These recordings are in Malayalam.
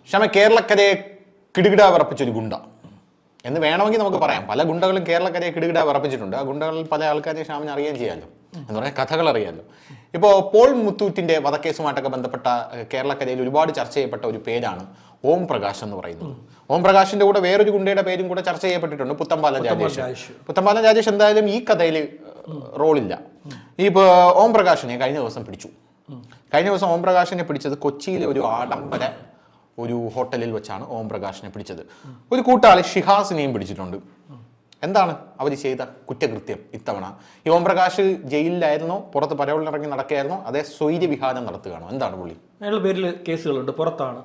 ക്ഷമ കേരളക്കരയെ കിടുകിട വിറപ്പിച്ചൊരു ഗുണ്ട എന്ന് വേണമെങ്കിൽ നമുക്ക് പറയാം. പല ഗുണ്ടകളും കേരളക്കരയെ കിടുകിട വിറപ്പിച്ചിട്ടുണ്ട്. ആ ഗുണ്ടകളിൽ പല ആൾക്കാരെ ഷ്യാമിന് അറിയുകയും ചെയ്യാമല്ലോ, എന്ന് പറയാൻ കഥകൾ അറിയാമല്ലോ. ഇപ്പോൾ പോൾ മുത്തൂറ്റിന്റെ വധക്കേസുമായിട്ടൊക്കെ ബന്ധപ്പെട്ട കേരളക്കരയിൽ ഒരുപാട് ചർച്ച ചെയ്യപ്പെട്ട ഒരു പേരാണ് ഓം പ്രകാശ് എന്ന് പറയുന്നത്. ഓം പ്രകാശിന്റെ കൂടെ വേറൊരു ഗുണ്ടയുടെ പേരും കൂടെ ചർച്ച ചെയ്യപ്പെട്ടിട്ടുണ്ട്, പുത്തമ്പാലം രാജേഷ്. പുത്തമ്പാലം രാജേഷ് എന്തായാലും ഈ കഥയിൽ റോളില്ല. ഈ ഓം പ്രകാശിനെ കഴിഞ്ഞ ദിവസം പിടിച്ചു. കഴിഞ്ഞ ദിവസം ഓം പ്രകാശിനെ പിടിച്ചത് കൊച്ചിയിലെ ഒരു ആഡംബര ഒരു ഹോട്ടലിൽ വെച്ചാണ് ഓം പ്രകാശിനെ പിടിച്ചത്. ഒരു കൂട്ടാളി ഷിഹാസിനെയും പിടിച്ചിട്ടുണ്ട്. എന്താണ് അവർ ചെയ്ത കുറ്റകൃത്യം ഇത്തവണ? ഈ ഓം പ്രകാശ് ജയിലിലായിരുന്നോ, പുറത്ത് പരവളിറങ്ങി നടക്കുകയായിരുന്നോ, അതേ സ്വൈര്യവിഹാരം നടത്തുകയാണോ? എന്താണ് പുള്ളി? അയാളുടെ പേരിൽ കേസുകളുണ്ട്, പുറത്താണ്.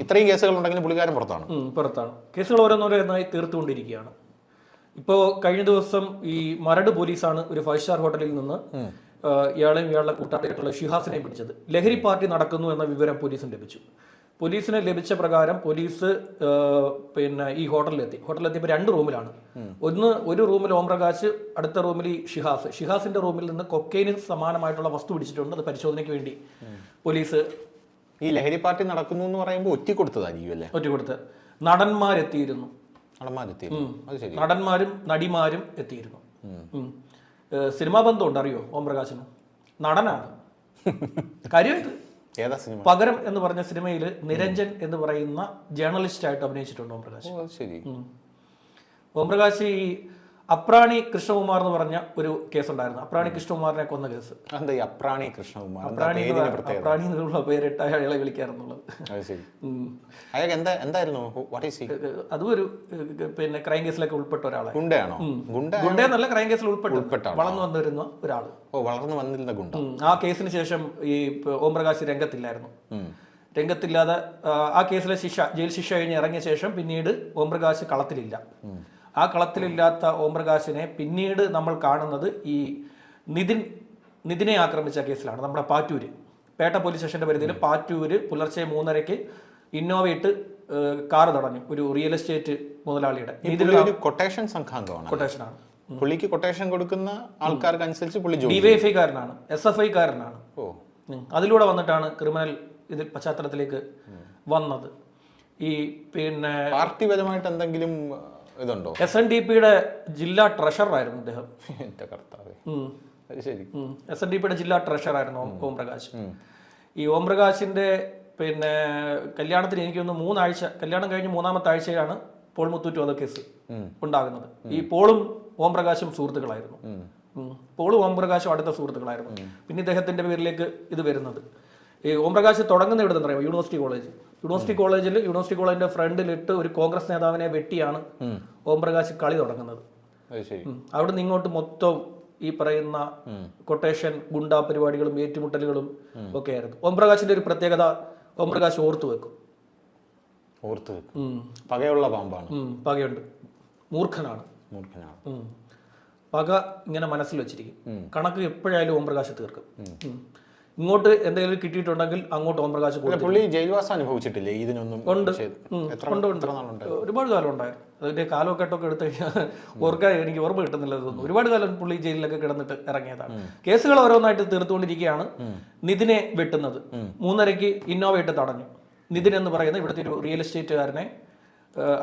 ഇത്രയും കേസുകൾ ഉണ്ടെങ്കിലും പുള്ളിക്കാരൻ പുറത്താണ്. കേസുകൾ ഓരോന്നോരോന്നായി തീർത്തുകൊണ്ടിരിക്കുകയാണ്. ഇപ്പോൾ കഴിഞ്ഞ ദിവസം ഈ മരട് പോലീസാണ് ഒരു 5 സ്റ്റാർ ഹോട്ടലിൽ നിന്ന് ഇയാളെയും ഇയാളുടെ കൂട്ടാളിയായിട്ടുള്ള ഷിഹാസിനെയും പിടിച്ചത്. ലഹരി പാർട്ടി നടക്കുന്നു എന്ന വിവരം പോലീസിന് ലഭിച്ചു. പോലീസിന് ലഭിച്ച പ്രകാരം പോലീസ് ഈ ഹോട്ടലിലെത്തിയപ്പോൾ 2 റൂമിലാണ്. ഒരു റൂമിൽ ഓം പ്രകാശ്, അടുത്ത റൂമിൽ ഷിഹാസിന്റെ റൂമിൽ നിന്ന് കൊക്കൈന് സമാനമായിട്ടുള്ള വസ്തു പിടിച്ചിട്ടുണ്ട്. അത് പരിശോധനയ്ക്ക് വേണ്ടി പോലീസ് ഈ ലഹരി പാർട്ടി നടക്കുന്നു എന്ന് പറയുമ്പോൾ ഒറ്റക്കൊടുത്ത് നടന്മാരെത്തിയിരുന്നു. നടന്മാരും നടിമാരും എത്തിയിരുന്നു. സിനിമാ ബന്ധമുണ്ട്, അറിയോ? ഓം പ്രകാശിന് നടനാണ് കാര്യമായിട്ട്. പകരം എന്ന് പറഞ്ഞ സിനിമയിൽ നിരഞ്ജൻ എന്ന് പറയുന്ന ജേർണലിസ്റ്റ് ആയിട്ട് അഭിനയിച്ചിട്ടുണ്ട് ഓം പ്രകാശ്. ഓം പ്രകാശ് ഈ അപ്രാണി കൃഷ്ണകുമാർ എന്ന് പറഞ്ഞ ഒരു കേസുണ്ടായിരുന്നു. അപ്രാണി കൃഷ്ണകുമാറിനെ കൊന്ന കേസ്. അപ്രാണി കൃഷ്ണകുമാർ എന്നുള്ള പേരിട്ട് അയാളെ വിളിക്കാറുള്ളത്. അതും ഒരു ക്രൈം കേസിലൊക്കെ ഉൾപ്പെട്ട ഒരാളാണ്. ഗുണ്ടയെന്നല്ല, ക്രൈം കേസിൽ ഉൾപ്പെട്ട വളർന്നു വന്നിരുന്ന ഒരാള്. ആ കേസിന് ശേഷം ഈ ഓം പ്രകാശ് രംഗത്തില്ലാതെ ആ കേസിലെ ജയിൽ ശിക്ഷ കഴിഞ്ഞ് ഇറങ്ങിയ ശേഷം പിന്നീട് ഓം പ്രകാശ് കളത്തിലില്ല. ആ കളത്തിലില്ലാത്ത ഓം പ്രകാശിനെ പിന്നീട് നമ്മൾ കാണുന്നത് ഈ നിതിനെ ആക്രമിച്ച കേസിലാണ്. നമ്മുടെ പാറ്റൂര് പേട്ട പോലീസ് സ്റ്റേഷന്റെ പരിധിയിൽ പാറ്റൂര് പുലർച്ചെ 3:30 ഇന്നോവ ഇട്ട് കാർ തടഞ്ഞു ഒരു റിയൽ എസ്റ്റേറ്റ് മുതലാളിയുടെ. കൊട്ടേഷനാണ്. പുള്ളിക്ക് കൊട്ടേഷൻ കൊടുക്കുന്ന ആൾക്കാർക്ക് അനുസരിച്ച് പുള്ളി DYFI കാരനാണ്, SFI കാരനാണ്. അതിലൂടെ വന്നിട്ടാണ് ക്രിമിനൽ ഇതിൽ പശ്ചാത്തലത്തിലേക്ക് വന്നത്. ഈ പാർട്ടിപരമായിട്ട് എന്തെങ്കിലും ഇതുണ്ടോ? SNDPയുടെ ജില്ലാ ട്രഷററായിരുന്നു അദ്ദേഹം. SNDPയുടെ ജില്ലാ ട്രഷറായിരുന്നു ഓം പ്രകാശ്. ഈ ഓം പ്രകാശിന്റെ കല്യാണത്തിന് എനിക്ക് തോന്നുന്നു 3 ആഴ്ച, കല്യാണം കഴിഞ്ഞ് 3ാമത്തെ ആഴ്ചയാണ് പോൾ മുത്തൂറ്റ് വധക്കേസ് ഉണ്ടാകുന്നത്. ഈ പോളും ഓം പ്രകാശും സുഹൃത്തുക്കളായിരുന്നു. പോളും ഓം പ്രകാശും അടുത്ത സുഹൃത്തുക്കളായിരുന്നു. പിന്നെ ഇദ്ദേഹത്തിന്റെ പേരിലേക്ക് ഇത് വരുന്നത്. ഈ ഓം പ്രകാശ് തുടങ്ങുന്ന എവിടെ നിന്ന് അറിയാമോ? യൂണിവേഴ്സിറ്റി കോളേജിന്റെ ഫ്രണ്ടിലിട്ട് ഒരു കോൺഗ്രസ് നേതാവിനെ വെട്ടിയാണ് ഓം പ്രകാശ് കളി തുടങ്ങുന്നത്. അവിടെ നിന്ന് ഇങ്ങോട്ട് മൊത്തം ഈ പറയുന്ന കൊട്ടേഷൻ, ഗുണ്ടാ പരിപാടികളും ഏറ്റുമുട്ടലുകളും ഒക്കെ ആയിരുന്നു. ഓം പ്രകാശിന്റെ ഒരു പ്രത്യേകത, ഓം പ്രകാശ് ഓർത്തു വെക്കും. പകയുള്ള പാമ്പാണ്. പകയുണ്ട്. മൂർഖനാണ്. പക ഇങ്ങനെ മനസ്സിൽ വെച്ചിരിക്കും. കണക്ക് എപ്പോഴായാലും ഓം പ്രകാശ് തീർക്കും. ഇങ്ങോട്ട് എന്തെങ്കിലും കിട്ടിയിട്ടുണ്ടെങ്കിൽ അങ്ങോട്ട് ഓം പ്രകാശ് ജയിൽവാസം അനുഭവിച്ചിട്ടില്ലേ? ഇതിനൊന്നും ഉണ്ട്. ഒരുപാട് കാലം ഉണ്ടായിരുന്നു. അതിന്റെ കാലമൊക്കെട്ടൊക്കെ എടുത്തു കഴിഞ്ഞാൽ ഓർക്കാൻ എനിക്ക് ഓർമ്മ കിട്ടുന്നില്ല. ഒരുപാട് കാലം പുള്ളി ജയിലിലൊക്കെ കിടന്നിട്ട് ഇറങ്ങിയതാണ്. കേസുകൾ ഓരോന്നായിട്ട് തീർത്തുകൊണ്ടിരിക്കുകയാണ്. നിതിനെ വെട്ടുന്നത് 3:30 ഇന്നോവ ഇട്ട് തടഞ്ഞു. നിതിൻ എന്ന് പറയുന്ന ഇവിടുത്തെ ഒരു റിയൽ എസ്റ്റേറ്റുകാരനെ,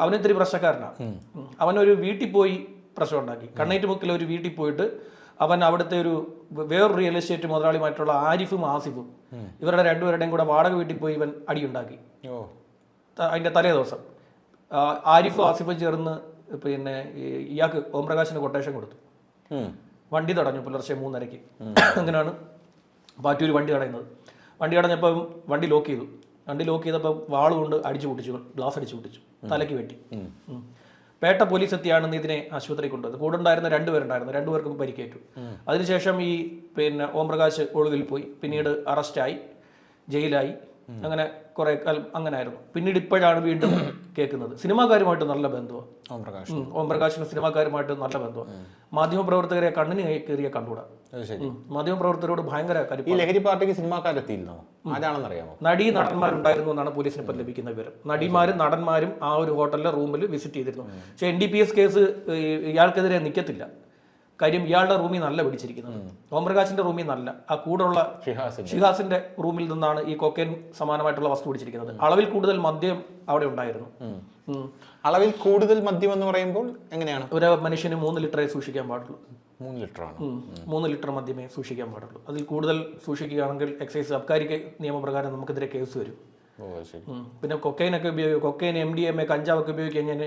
അവനിത്തിരി പ്രശ്നക്കാരനാണ്. അവനൊരു വീട്ടിൽ പോയി പ്രശ്നം ഉണ്ടാക്കി. കണ്ണേറ്റുമുക്കിൽ ഒരു വീട്ടിൽ പോയിട്ട് അവൻ അവിടുത്തെ വേറൊരു റിയൽ എസ്റ്റേറ്റ് മുതലാളിയുമായിട്ടുള്ള ആരിഫും ആസിഫും ഇവരുടെ 2 പേരുടെയും കൂടെ വാടക വീട്ടിൽ പോയി ഇവൻ അടിയുണ്ടാക്കി. അതിന്റെ തലേ ദിവസം ആരിഫും ആസിഫും ചേർന്ന് ഇയാൾക്ക് ഓം പ്രകാശിന് കൊട്ടേഷൻ കൊടുത്തു. വണ്ടി തടഞ്ഞു പുലർച്ചെ 3:30. അങ്ങനെയാണ് പാറ്റൂര് വണ്ടി തടയുന്നത്. വണ്ടി തടഞ്ഞപ്പം വണ്ടി ലോക്ക് ചെയ്തപ്പോൾ വാളുകൊണ്ട് ഗ്ലാസ് അടിച്ചു പൊട്ടിച്ചു, തലയ്ക്ക് വെട്ടി. പേട്ട പോലീസ് എത്തിയാണ് ഇതിനെ ആശുപത്രി കൊണ്ടുവന്നത്. കൂടെ ഉണ്ടായിരുന്ന 2 പേരുണ്ടായിരുന്നു. 2 പേർക്കും പരിക്കേറ്റു. അതിനുശേഷം ഈ ഓം പ്രകാശ് ഒളിവിൽ പോയി. പിന്നീട് അറസ്റ്റായി, ജയിലായി. അങ്ങനെ കുറെ കാലം അങ്ങനെ ആയിരുന്നു. പിന്നീട് ഇപ്പോഴാണ് വീണ്ടും കേൾക്കുന്നത്. സിനിമാക്കാരുമായിട്ട് നല്ല ബന്ധമാണ് ഓം പ്രകാശിന്. സിനിമാക്കാരുമായിട്ട് നല്ല ബന്ധമാണ്. മാധ്യമപ്രവർത്തകരെ കണ്ണിന് കയറിയ കണ്ടുകൂടാ. മാധ്യമപ്രവർത്തകരോട് ഭയങ്കര ലഹരി പാർട്ടിക്ക് നടീ നടന്മാരുണ്ടായിരുന്നു എന്നാണ് പോലീസിന് ഇപ്പം ലഭിക്കുന്ന വിവരം. നടിമാരും നടന്മാരും ആ ഒരു ഹോട്ടലിലെ റൂമിൽ വിസിറ്റ് ചെയ്തിരുന്നു. പക്ഷെ NDPS കേസ് ഇയാൾക്കെതിരെ നിൽക്കത്തില്ല. കാര്യം ഇയാളുടെ റൂമിൽ നല്ല പിടിച്ചിരിക്കുന്നത്, ഓംപ്രകാശിന്റെ റൂമിൽ നല്ല, ആ കൂടെയുള്ള ഷിഹാസിന്റെ റൂമിൽ നിന്നാണ് ഈ കൊക്കൈൻ സമാനമായിട്ടുള്ള വസ്തു പിടിച്ചിരിക്കുന്നത്. അളവിൽ കൂടുതൽ മദ്യം അവിടെ ഉണ്ടായിരുന്നു. അളവിൽ കൂടുതൽ മദ്യം എന്ന് പറയുമ്പോൾ എങ്ങനെയാണ്? ഒരു മനുഷ്യന് 3 ലിറ്ററേ സൂക്ഷിക്കാൻ പാടുള്ളൂ. 3 ലിറ്ററാണ്. 3 ലിറ്റർ മദ്യമേ സൂക്ഷിക്കാൻ പാടുള്ളൂ. അതിൽ കൂടുതൽ സൂക്ഷിക്കുകയാണെങ്കിൽ എക്സൈസ് അബ്കാരി നിയമപ്രകാരം നമുക്കെതിരെ കേസ് വരും. പിന്നെ കൊക്കൈനൊക്കെ കൊക്കൈൻ, MDMA, കഞ്ചാവൊക്കെ ഉപയോഗിക്കാൻ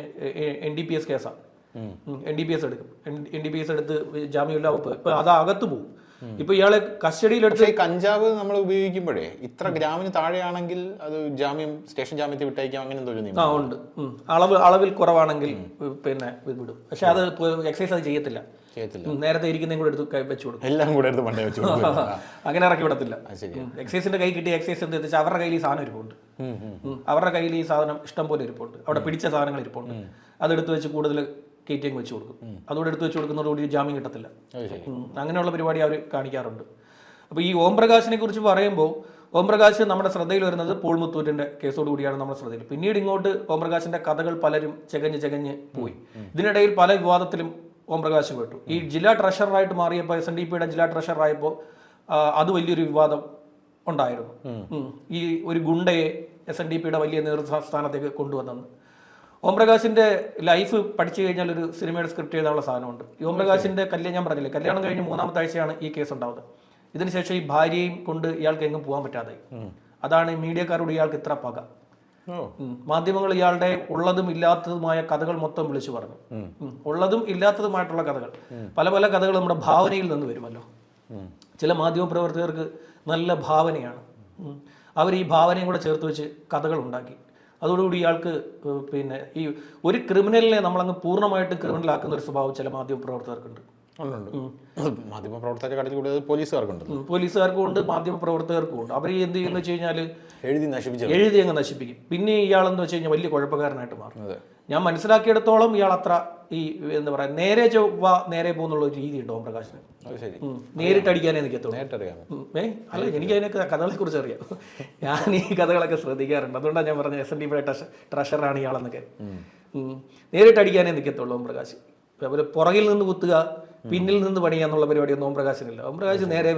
NDPS കേസാണ്. NDPS എടുക്കും. NDPS എടുത്ത് ജാമ്യമില്ല വകുപ്പ്. ഇപ്പൊ അത് അകത്ത് പോകും. ഇപ്പൊ ഇയാളെ കസ്റ്റഡിയിലെടുത്ത്. കഞ്ചാവ് നമ്മൾ ഉപയോഗിക്കുമ്പോഴേ ഇത്ര ഗ്രാമിന് താഴെയാണെങ്കിൽ അത് സ്റ്റേഷൻ ജാമ്യത്തിൽ വിട്ടയക്കാം, അങ്ങനെ എന്തോ നിയമം ഉണ്ട്. അളവിൽ കുറവാണെങ്കിൽ പിന്നെ വിടും. പക്ഷെ അത് എക്സൈസ് അത് ചെയ്യത്തില്ല. നേരത്തെ ഇരിക്കുന്നതും കൂടെ എടുത്ത് വെച്ചു കൊടുക്കും. എല്ലാം കൂടെ എടുത്ത് പണ്ടേ വെച്ചു കൊടുക്കും. അങ്ങനെ ഇറക്കി വിടത്തില്ല. എക്സൈസിന്റെ കൈ കിട്ടി എക്സൈസ് എന്ത് വെച്ചാൽ അവരുടെ കയ്യിൽ ഈ സാധനം ഇരിപ്പുണ്ട്. അവരുടെ കയ്യിൽ ഈ സാധനം ഇഷ്ടം പോലെ ഇരിപ്പുണ്ട്. അവിടെ പിടിച്ച സാധനങ്ങൾ ഇരിപ്പുണ്ട്. അതെടുത്ത് വെച്ച് കൂടുതൽ കയറ്റിയും വെച്ച് കൊടുക്കും. അതോടെ എടുത്ത് വെച്ച് കൊടുക്കുന്നതോടുകൂടി ജാമ്യം കിട്ടത്തില്ല. അങ്ങനെയുള്ള പരിപാടി അവർ കാണിക്കാറുണ്ട്. അപ്പോൾ ഈ ഓംപ്രകാശിനെ കുറിച്ച് പറയുമ്പോൾ ഓംപ്രകാശ് നമ്മുടെ ശ്രദ്ധയിൽ വരുന്നത് പോൾ മുത്തൂറ്റിന്റെ കേസോട് കൂടിയാണ് നമ്മുടെ ശ്രദ്ധയിൽ. പിന്നീട് ഇങ്ങോട്ട് ഓംപ്രകാശിന്റെ കഥകൾ പലരും ചകഞ്ഞ് പോയി. ഇതിനിടയിൽ പല വിവാദത്തിലും ഓംപ്രകാശ് പെട്ടു. ഈ ജില്ലാ ട്രഷററായിട്ട് മാറിയപ്പോൾ, SNDPയുടെ ജില്ലാ ട്രഷററായപ്പോൾ അത് വലിയൊരു വിവാദം ഉണ്ടായിരുന്നു. ഈ ഒരു ഗുണ്ടയെ SNDPയുടെ വലിയ നേതൃസ്ഥാനത്തേക്ക് കൊണ്ടുവന്നെന്ന്. ഓംപ്രകാശിന്റെ ലൈഫ് പഠിച്ചു കഴിഞ്ഞാൽ ഒരു സിനിമയുടെ സ്ക്രിപ്റ്റ് എഴുതാനുള്ള സാധനമുണ്ട്. ഈ ഓംപ്രകാശിന്റെ ഞാൻ പറഞ്ഞില്ലേ, കല്യാണം കഴിഞ്ഞ് 3ാമത്തെ ആഴ്ചയാണ് ഈ കേസ് ഉണ്ടാവുന്നത്. ഇതിനുശേഷം ഈ ഭാര്യയും കൊണ്ട് ഇയാൾക്ക് എങ്ങും പോകാൻ പറ്റാതെ. അതാണ് മീഡിയക്കാരോട് ഇയാൾക്ക് ഇത്ര പക. മാധ്യമങ്ങൾ ഇയാളുടെ ഉള്ളതും ഇല്ലാത്തതുമായ കഥകൾ മൊത്തം വിളിച്ചു പറഞ്ഞു. ഉള്ളതും ഇല്ലാത്തതുമായിട്ടുള്ള കഥകൾ, പല പല കഥകൾ നമ്മുടെ ഭാവനയിൽ നിന്ന് വരുമല്ലോ. ചില മാധ്യമ പ്രവർത്തകർക്ക് നല്ല ഭാവനയാണ്. അവർ ഈ ഭാവനയും കൂടെ ചേർത്ത് വെച്ച് കഥകൾ ഉണ്ടാക്കി. അതോടുകൂടി ഇയാൾക്ക് പിന്നെ ഈ ഒരു ക്രിമിനലിനെ നമ്മളങ്ങ് പൂർണ്ണമായിട്ടും ക്രിമിനലാക്കുന്ന ഒരു സ്വഭാവം ചില മാധ്യമ പ്രവർത്തകർക്കുണ്ട്. മാധ്യമ പ്രവർത്തകരുടെ കടയിൽ കൂടുതൽ പോലീസുകാർക്കും ഉണ്ട്, മാധ്യമ പ്രവർത്തകർക്കും ഉണ്ട്. അവർ എന്ത് ചെയ്യുന്ന വെച്ച് കഴിഞ്ഞാൽ എഴുതി അങ്ങ് നശിപ്പിക്കും. പിന്നെ ഇയാളെന്ന് വെച്ച് കഴിഞ്ഞാൽ വലിയ കുഴപ്പക്കാരനായിട്ട് മാറും. ഞാൻ മനസ്സിലാക്കിയെടുത്തോളം ഇയാൾ അത്ര ഈ എന്താ പറയാ നേരെ നേരെ പോകുന്നുള്ള ഒരു രീതി ഉണ്ട് ഓംപ്രകാശിന്. നേരിട്ട് അടിക്കാനേ നിൽക്കത്തുള്ളൂ. അല്ല, എനിക്ക് അതിനൊക്കെ കഥകളെ കുറിച്ച് അറിയാം. ഞാൻ ഈ കഥകളൊക്കെ ശ്രദ്ധിക്കാറുണ്ട്. അതുകൊണ്ടാണ് ഞാൻ പറഞ്ഞത് SNDPയുടെ ട്രഷറാണ് ഇയാളെന്നൊക്കെ. നേരിട്ട് അടിക്കാനേ നിൽക്കത്തുള്ളൂ ഓംപ്രകാശ്. അതുപോലെ പുറകിൽ നിന്ന് കുത്തുക, പിന്നിൽ നിന്ന് പണിയാന്നുള്ള പരിപാടിയൊന്നും ഓംപ്രകാശിനില്ല. ഓംപ്രകാശ് നേരെ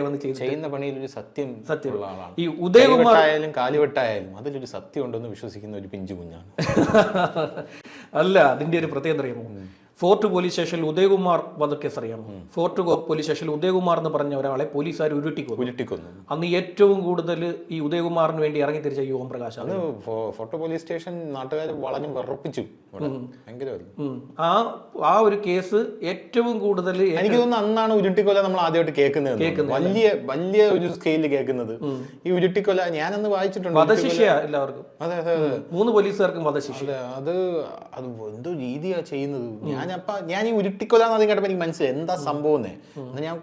വന്ന് ചെയ്യുന്ന പണിയിൽ ഒരു സത്യം. ഈ ഉദയകുമാർ ആയാലും കാലുവെട്ടായാലും അതിലൊരു സത്യം ഉണ്ടെന്ന് വിശ്വസിക്കുന്ന ഒരു പിഞ്ചു കുഞ്ഞാണ്. അല്ല, അതിന്റെ ഒരു പ്രത്യേകത അറിയാമോ? ഫോർട്ട് പോലീസ് സ്റ്റേഷനിൽ ഉദയകുമാർ വധക്കേസ് അറിയാമോ? ഫോർട്ട് പോലീസ് സ്റ്റേഷനിൽ ഉദയകുമാർ എന്ന് പറഞ്ഞ ഒരാളെ പോലീസുകാർ ഉരുട്ടിക്കൊന്നു. അന്ന് ഏറ്റവും കൂടുതൽ ഈ ഉദയകുമാറിന് വേണ്ടി ഇറങ്ങി തിരിച്ച ഈ ഓംപ്രകാശ്. അത് ഫോർട്ട് പോലീസ് സ്റ്റേഷൻ നാട്ടുകാർ വളഞ്ഞു വിറപ്പിച്ചു. ആ ഒരു കേസ് ഏറ്റവും കൂടുതൽ എനിക്ക് തോന്നുന്നു അന്നാണ് ഉരുട്ടിക്കൊല നമ്മൾ ആദ്യമായിട്ട് കേൾക്കുന്നത്. വലിയ ഒരു സ്കെയിലിൽ കേൾക്കുന്നത് ഈ ഉരുട്ടിക്കൊല. ഞാനന്ന് വായിച്ചിട്ടുണ്ട്. വധശിക്ഷ എല്ലാവർക്കും. അതെ അതെ അതെ, 3 പോലീസുകാർക്കും വധശിക്ഷ. അത് എന്തോ രീതിയാ ചെയ്യുന്നത്. ഞാൻ ഈ ഉരുട്ടിക്കൊല എന്നാദ്യം കേട്ടപ്പോൾ എനിക്ക് മനസ്സിലായി എന്താ സംഭവം. ഞാൻ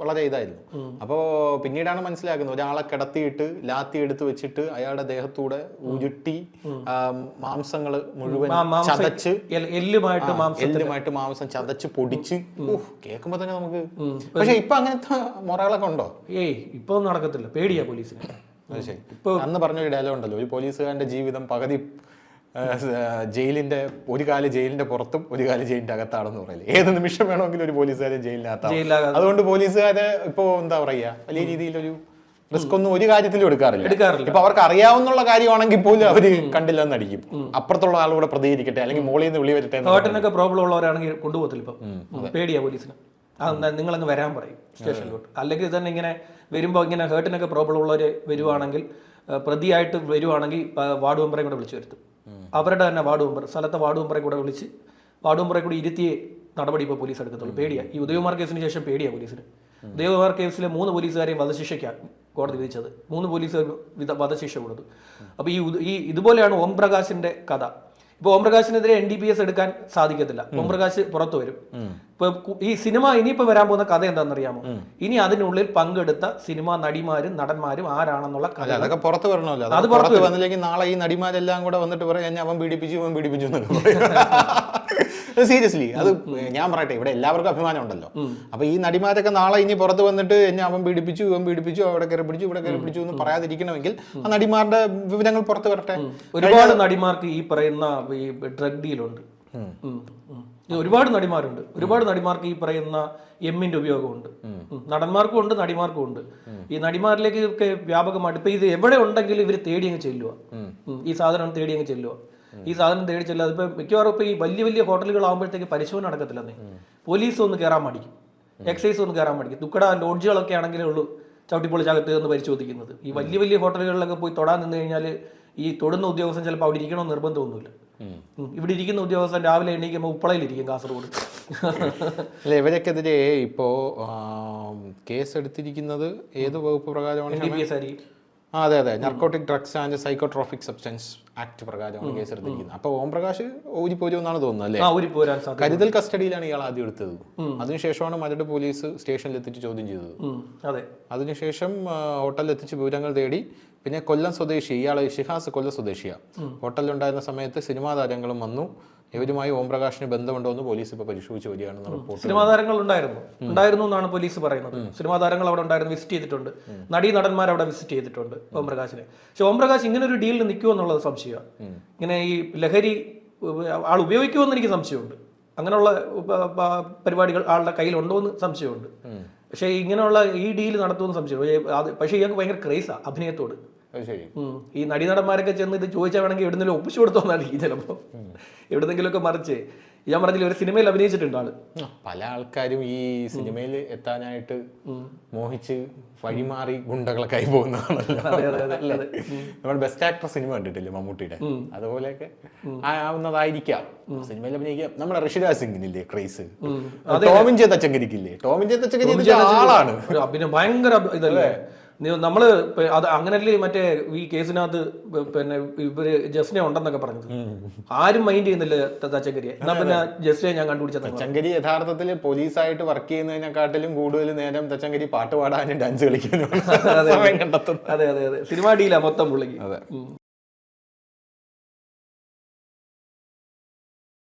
വളരെ ഇതായിരുന്നു. അപ്പോൾ പിന്നീടാണ് മനസ്സിലാക്കുന്നത് ഒരാളെ കിടത്തിയിട്ട് ലാത്തി എടുത്ത് വെച്ചിട്ട് അയാളുടെ ദേഹത്തൂടെ ഉരുട്ടി മാംസങ്ങൾ മുഴുവൻ ചതച്ച് എല്ലുമായിട്ട് മാംസം ചതച്ച് പൊടിച്ച് കേൾക്കുമ്പോ തന്നെ നമുക്ക്. പക്ഷെ ഇപ്പൊ അങ്ങനത്തെ മുറകളൊക്കെ ഉണ്ടോ? ഇപ്പൊ നടക്കത്തില്ല, പേടിയാ പോലീസിന്. ഇപ്പൊ അന്ന് പറഞ്ഞൊരു ഡയലോഗ് ഉണ്ടല്ലോ, ഒരു പോലീസുകാരന്റെ ജീവിതം പകുതി ഒരു കാല് ജയിലിന്റെ പുറത്തും ഒരു കാല് ജയിലിന്റെ അകത്താണെന്ന് പറയില്ലേ. ഏത് നിമിഷം വേണമെങ്കിലും ഒരു പോലീസുകാരൻ ജയിലിനകത്താണ്. അതുകൊണ്ട് പോലീസുകാരെ ഇപ്പോ എന്താ പറയാ, വലിയ രീതിയിലൊരു റിസ്ക് ഒന്നും ഒരു കാര്യത്തിലും എടുക്കാറില്ല. ഇപ്പൊ അവർക്ക് അറിയാവുന്ന കാര്യമാണെങ്കിൽ പോലും അവര് കണ്ടില്ലെന്ന് അടിക്കും. അപ്പുറത്തുള്ള ആളുകൂടെ പ്രതികരിക്കട്ടെ, അല്ലെങ്കിൽ മോളിൽ നിന്ന് വിളി വരട്ടെ. ഹേർട്ടിനൊക്കെ പ്രോബ്ലം ഉള്ളവരാണെങ്കിൽ കൊണ്ടുപോകത്തില്ല. ഇപ്പം പേടിയാ പോലീസിന്. നിങ്ങളങ്ങ് വരാൻ പറയും സ്റ്റേഷനിലോട്ട്. അല്ലെങ്കിൽ തന്നെ ഇങ്ങനെ വരുമ്പോൾ ഇങ്ങനെ ഹേർട്ടിനൊക്കെ പ്രോബ്ലം ഉള്ളവർ വരുവാണെങ്കിൽ, പ്രതിയായിട്ട് വരുവാണെങ്കിൽ വാർഡ് മെമ്പറെ കൂടെ വിളിച്ചു വരുത്തും. അവരുടെ തന്നെ വാർഡ് മെമ്പർ, സ്ഥലത്തെ വാർഡ് മെമ്പറെ കൂടെ വിളിച്ച് വാർഡ് മെമ്പറെ കൂടി ഇരുത്തിയേ നടപടി ഇപ്പോൾ പോലീസ് എടുക്കത്തുള്ളൂ. പേടിയാ. ഈ ഉദയകുമാർ കേസിന് ശേഷം പേടിയാ പോലീസിന്. ഉദയകുമാർ കേസിലെ 3 പോലീസുകാരെയും വധശിക്ഷയ്ക്കാണ് കോടതി വിധിച്ചത്. 3 പോലീസുകാർ വധശിക്ഷ കൊടുത്തു. അപ്പോൾ ഈ ഇതുപോലെയാണ് ഓംപ്രകാശിന്റെ കഥ. ഇപ്പൊ ഓംപ്രകാശിനെതിരെ NDPS എടുക്കാൻ സാധിക്കത്തില്ല. ഓംപ്രകാശ് പുറത്തു വരും. ഇപ്പൊ ഈ സിനിമ ഇനിയിപ്പോ വരാൻ പോകുന്ന കഥ എന്താണെന്നറിയാമോ? ഇനി അതിനുള്ളിൽ പങ്കെടുത്ത സിനിമാ നടിമാരും നടന്മാരും ആരാണെന്നുള്ള കഥ അതൊക്കെ പുറത്ത് വരണമല്ലോ. അത് പുറത്ത് വന്നില്ലെങ്കിൽ നാളെ ഈ നടിമാരെല്ലാം കൂടെ വന്നിട്ട് പറയാം അവൻ പീഡിപ്പിച്ചു സീരിയസ്ലി. അത് ഞാൻ പറയട്ടെ, ഇവിടെ എല്ലാവർക്കും അഭിമാനം ഉണ്ടല്ലോ. അപ്പൊ ഈ നടിമാരൊക്കെ നാളെ ഇനി പുറത്ത് വന്നിട്ട് എന്നെ അവൻ പീഡിപ്പിച്ചു അവിടെ കയറി പിടിച്ചു ഇവിടെ കയറി പിടിച്ചു എന്ന് പറയാതിരിക്കണമെങ്കിൽ ആ നടിമാരുടെ വിവരങ്ങൾ പുറത്ത് വരട്ടെ. ഒരുപാട് നടിമാർക്ക് ഈ പറയുന്ന ഈ ഡ്രഗ് ഡീലുണ്ട്. ഇത് ഒരുപാട് നടിമാരുണ്ട്, ഒരുപാട് നടിമാർക്ക് ഈ പറയുന്ന എമ്മിന്റെ ഉപയോഗമുണ്ട്. നടന്മാർക്കും ഉണ്ട്, നടിമാർക്കും ഉണ്ട്. ഈ നടിമാരിലേക്ക് ഒക്കെ വ്യാപകമായിട്ട് ഇപ്പൊ ഇത് എവിടെ ഉണ്ടെങ്കിലും ഇവർ തേടി അങ്ങ് ചെല്ലുക, ഈ സാധനം തേടി അങ്ങ് ചെല്ലുക. ഈ സാധനം തേടി ചെല്ലുക. അതിപ്പോ മിക്കവാറും ഇപ്പൊ ഈ വലിയ വലിയ ഹോട്ടലുകളാകുമ്പോഴത്തേക്ക് പരിശോധന നടക്കത്തില്ലെന്നേ. പോലീസ് ഒന്ന് കയറാൻ മടിക്കും, എക്സൈസ് ഒന്ന് കയറാൻ മടിക്കും. തുക്കട ലോഡ്ജുകളൊക്കെ ആണെങ്കിലേ ഉള്ളൂ ചവിട്ടിപ്പൊളിച്ചകത്ത് എന്ന് പരിശോധിക്കുന്നത്. ഈ വലിയ വലിയ ഹോട്ടലുകളിലൊക്കെ പോയി തൊടാൻ നിന്ന് കഴിഞ്ഞാൽ ഈ തൊടുന്ന ഉദ്യോഗസ്ഥൻ ചിലപ്പോൾ അവിടെ ഇരിക്കണമെന്ന് നിർബന്ധമൊന്നുമില്ല. ഇവിടെ ഇരിക്കുന്ന ഉദ്യോഗസ്ഥൻ രാവിലെ എണീക്കുമ്പോൾ ഉപ്പളയിലിരിക്കും കാസർഗോഡ്. അല്ല, ഇവരൊക്കെതിരെ ഇപ്പോ കേസ് എടുത്തിരിക്കുന്നത് ഏത് വകുപ്പ് പ്രകാരമാണ്? അതെ, narcotic drugs and psychotrophic substance act പ്രകാരമാണ് കേസ് എടുത്തിരിക്കുന്നത്. അപ്പൊ ഓംപ്രകാശ് ഊരിപ്പോരും എന്നാണ് തോന്നുന്നത് അല്ലേ? കരുതൽ കസ്റ്റഡിയിലാണ് ഇയാൾ ആദ്യം എടുത്തത്. അതിനുശേഷമാണ് മരട് പോലീസ് സ്റ്റേഷനിൽ എത്തിച്ച് ചോദ്യം ചെയ്തത്. അതിനുശേഷം ഹോട്ടലിൽ എത്തിച്ച് വിവരങ്ങൾ തേടി. പിന്നെ കൊല്ലം സ്വദേശി ഇയാൾ ഷിഹാസ് കൊല്ലം സ്വദേശിയാണ്. ഹോട്ടലിലുണ്ടായിരുന്ന സമയത്ത് സിനിമാ താരങ്ങളും വന്നു. ഇവരുമായി ഓംപ്രകാശിന് ബന്ധമുണ്ടോ എന്ന് പോലീസ് ഇപ്പൊ പരിശോധിച്ച് വരികയാണെന്ന് റിപ്പോർട്ട്. സിനിമാ താരങ്ങൾ ഉണ്ടായിരുന്നു എന്നാണ് പോലീസ് പറയുന്നത്. സിനിമാ താരങ്ങൾ അവിടെ ഉണ്ടായിരുന്നു, വിസിറ്റ് ചെയ്തിട്ടുണ്ട്. നടീ നടന്മാർ അവിടെ വിസിറ്റ് ചെയ്തിട്ടുണ്ട് ഓംപ്രകാശിനെ. പക്ഷെ ഓംപ്രകാശ് ഇങ്ങനെ ഒരു ഡീലിൽ നിൽക്കുമോ എന്നുള്ളത് സംശയമാണ്. ഇങ്ങനെ ഈ ലഹരി ആൾ ഉപയോഗിക്കുമോ എന്ന് എനിക്ക് സംശയമുണ്ട്. അങ്ങനെയുള്ള പരിപാടികൾ ആളുടെ കയ്യിലുണ്ടോ എന്ന് സംശയമുണ്ട്. പക്ഷെ ഇങ്ങനെയുള്ള ഈ ഡീൽ നടത്തുമെന്ന് സംശയം. പക്ഷേ ഇയാൾക്ക് ഭയങ്കര ക്രേസാ അഭിനയത്തോട്. ഈ നടീനടന്മാരൊക്കെ ചെന്ന് ഇത് ചോദിച്ചാൽ വേണമെങ്കിൽ എവിടെന്നെങ്കിലും ഒപ്പിച്ചു കൊടുത്തോന്നായിരിക്കും ചിലപ്പോൾ. എവിടെന്നെങ്കിലുമൊക്കെ മറിച്ച് ഞാൻ പറഞ്ഞില്ല, ഒരു സിനിമയിൽ അഭിനയിച്ചിട്ടുണ്ട് ആള്. പല ആൾക്കാരും ഈ സിനിമയിൽ എത്താനായിട്ട് മോഹിച്ച് വഴിമാറി ഗുണ്ടകളൊക്കെ ആയി പോകുന്നതാണല്ലോ. നമ്മൾ ബെസ്റ്റ് ആക്ടർ സിനിമ കണ്ടിട്ടില്ലേ മമ്മൂട്ടിയുടെ? അതുപോലെയൊക്കെ ആവുന്നതായിരിക്കാം സിനിമയിൽ അഭിനയിക്കാം. നമ്മുടെ ഋഷിരാജ് സിംഗിനില്ലേ ക്രേസ്, ടോമിൻ തച്ചങ്കരിക്കില്ലേ? ടോമിൻ തച്ചങ്കരി ആളാണ്, ഭയങ്കര ഇതല്ലേ നമ്മള് അത്. അങ്ങനല്ലേ മറ്റേ ഈ കേസിനകത്ത് പിന്നെ ഇവര് ജസ്നെ ഉണ്ടെന്നൊക്കെ പറഞ്ഞത്. ആരും മൈൻഡ് ചെയ്യുന്നില്ല തച്ചങ്കരിയെ. എന്നാ പിന്നെ ജസ്നെ ഞാൻ കണ്ടുപിടിച്ചത്. തച്ചങ്കരി യഥാർത്ഥത്തിൽ പോലീസായിട്ട് വർക്ക് ചെയ്യുന്നതിനെക്കാട്ടിലും കൂടുതൽ നേരം തച്ചങ്കരി പാട്ട് പാടാനും ഡാൻസ് കളിക്കാനും അതെ, സിനിമാ ഡീലാ മൊത്തം പുള്ളിക്ക്. അതെ.